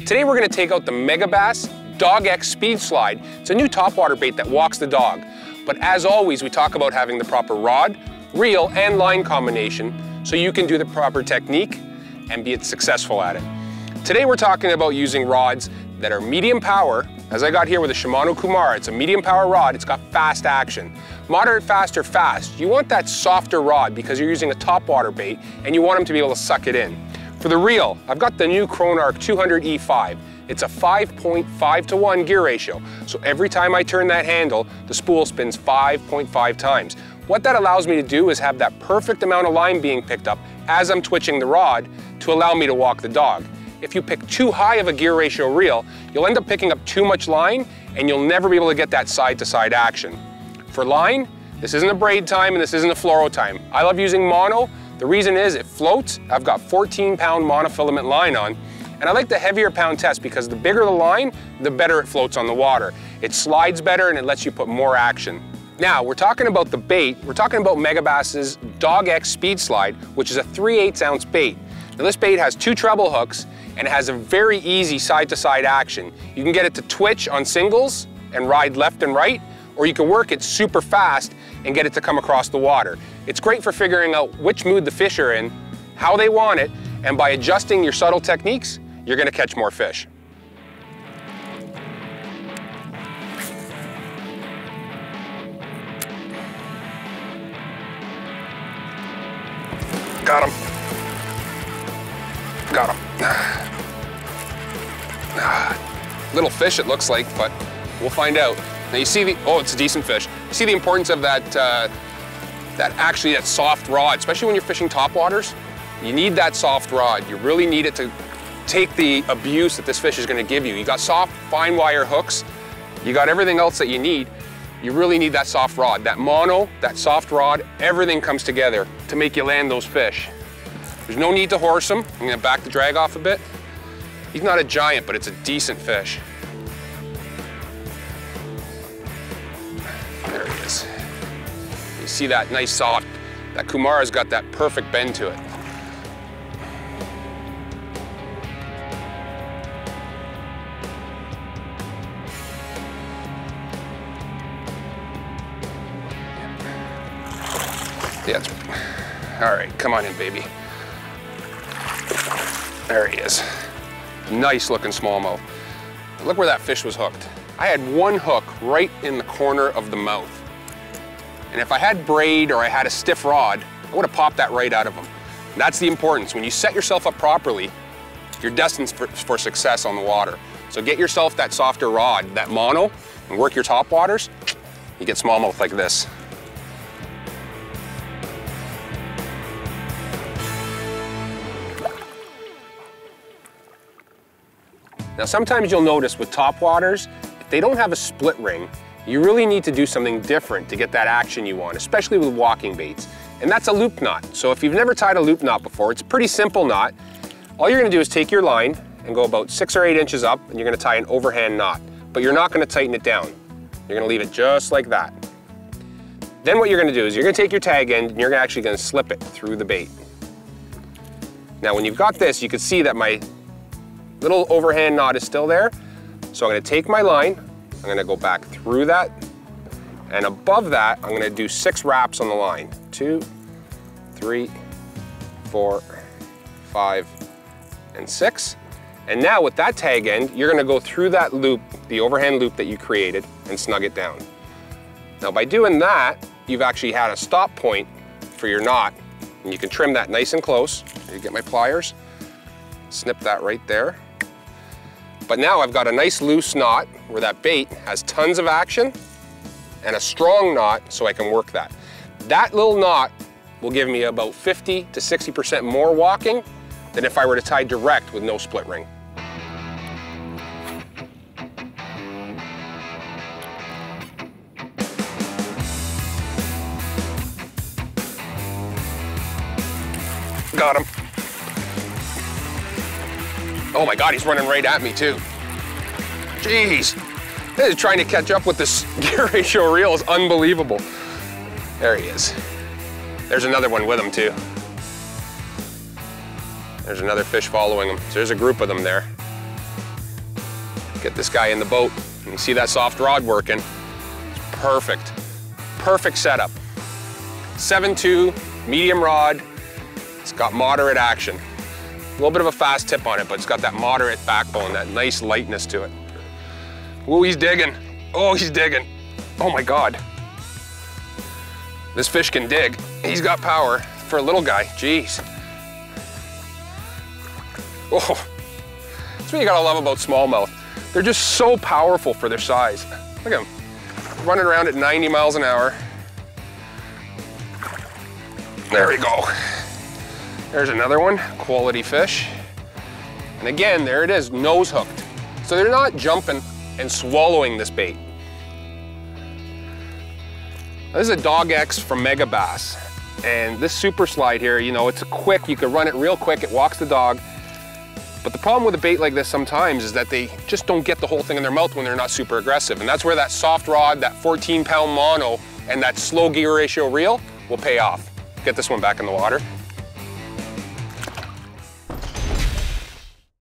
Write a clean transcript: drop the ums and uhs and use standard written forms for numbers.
Today we're going to take out the Megabass Dog X Speed Slide. It's a new topwater bait that walks the dog. But as always, we talk about having the proper rod, reel, and line combination so you can do the proper technique and be successful at it. Today we're talking about using rods that are medium power. As I got here with a Shimano Kumara, it's a medium power rod, it's got fast action. Moderate, fast, or fast. You want that softer rod because you're using a topwater bait and you want them to be able to suck it in. For the reel, I've got the new Chronarch 200E5. It's a 5.5-to-1 gear ratio. So every time I turn that handle, the spool spins 5.5 times. What that allows me to do is have that perfect amount of line being picked up as I'm twitching the rod to allow me to walk the dog. If you pick too high of a gear ratio reel, you'll end up picking up too much line and you'll never be able to get that side-to-side action. For line, this isn't a braid time and this isn't a fluoro time. I love using mono. The reason is it floats. I've got 14-pound monofilament line on, and I like the heavier pound test because the bigger the line, the better it floats on the water. It slides better and it lets you put more action. Now, we're talking about the bait. We're talking about Megabass's Dog X Speed Slide, which is a 3/8 ounce bait. Now this bait has 2 treble hooks and it has a very easy side-to-side action. You can get it to twitch on singles and ride left and right, or you can work it super fast and get it to come across the water. It's great for figuring out which mood the fish are in, how they want it, and by adjusting your subtle techniques, you're gonna catch more fish. Got him. Got him. Little fish it looks like, but we'll find out. Now you see oh, it's a decent fish. You see the importance of that, that soft rod, especially when you're fishing topwaters. You need that soft rod. You really need it to take the abuse that this fish is gonna give you. You got soft, fine wire hooks. You got everything else that you need. You really need that soft rod. That mono, that soft rod, everything comes together to make you land those fish. There's no need to horse him. I'm gonna back the drag off a bit. He's not a giant, but it's a decent fish. There he is. You see that nice soft, that Kumara's got that perfect bend to it. Yeah, that's right. All right, come on in, baby. There he is. Nice looking smallmouth. Look where that fish was hooked. I had one hook right in the corner of the mouth. And if I had braid or I had a stiff rod, I would have popped that right out of him. That's the importance. When you set yourself up properly, you're destined for success on the water. So get yourself that softer rod, that mono, and work your topwaters. You get smallmouth like this. Now sometimes you'll notice with topwaters, if they don't have a split ring, you really need to do something different to get that action you want, especially with walking baits. And that's a loop knot. So if you've never tied a loop knot before, it's a pretty simple knot. All you're gonna do is take your line and go about 6 or 8 inches up and you're gonna tie an overhand knot, but you're not gonna tighten it down. You're gonna leave it just like that. Then what you're gonna do is you're gonna take your tag end and you're actually gonna slip it through the bait. Now when you've got this, you can see that my little overhand knot is still there. So I'm gonna take my line, I'm gonna go back through that, and above that, I'm gonna do 6 wraps on the line. 2, 3, 4, 5, and 6. And now with that tag end, you're gonna go through that loop, the overhand loop that you created, and snug it down. Now by doing that, you've actually had a stop point for your knot, and you can trim that nice and close. You get my pliers, snip that right there. But now I've got a nice loose knot where that bait has tons of action and a strong knot so I can work that. That little knot will give me about 50 to 60% more walking than if I were to tie direct with no split ring. Got him. Oh my God, he's running right at me too. Jeez, this is trying to catch up with this gear ratio reel is unbelievable. There he is. There's another one with him too. There's another fish following him. So there's a group of them there. Get this guy in the boat. And you see that soft rod working. It's perfect. Perfect setup. 7.2, medium rod. It's got moderate action. A little bit of a fast tip on it, but it's got that moderate backbone, that nice lightness to it. Whoa, he's digging. Oh, he's digging. Oh my God. This fish can dig. He's got power for a little guy, jeez. Oh, that's what you gotta love about smallmouth. They're just so powerful for their size. Look at him, running around at 90 miles an hour. There we go. There's another one, quality fish. And again, there it is, nose hooked. So they're not jumping and swallowing this bait. This is a Dog X from Mega Bass. And this super slide here, you know, it's quick, you can run it real quick, it walks the dog. But the problem with a bait like this sometimes is that they just don't get the whole thing in their mouth when they're not super aggressive. And that's where that soft rod, that 14-pound mono, and that slow gear ratio reel will pay off. Get this one back in the water.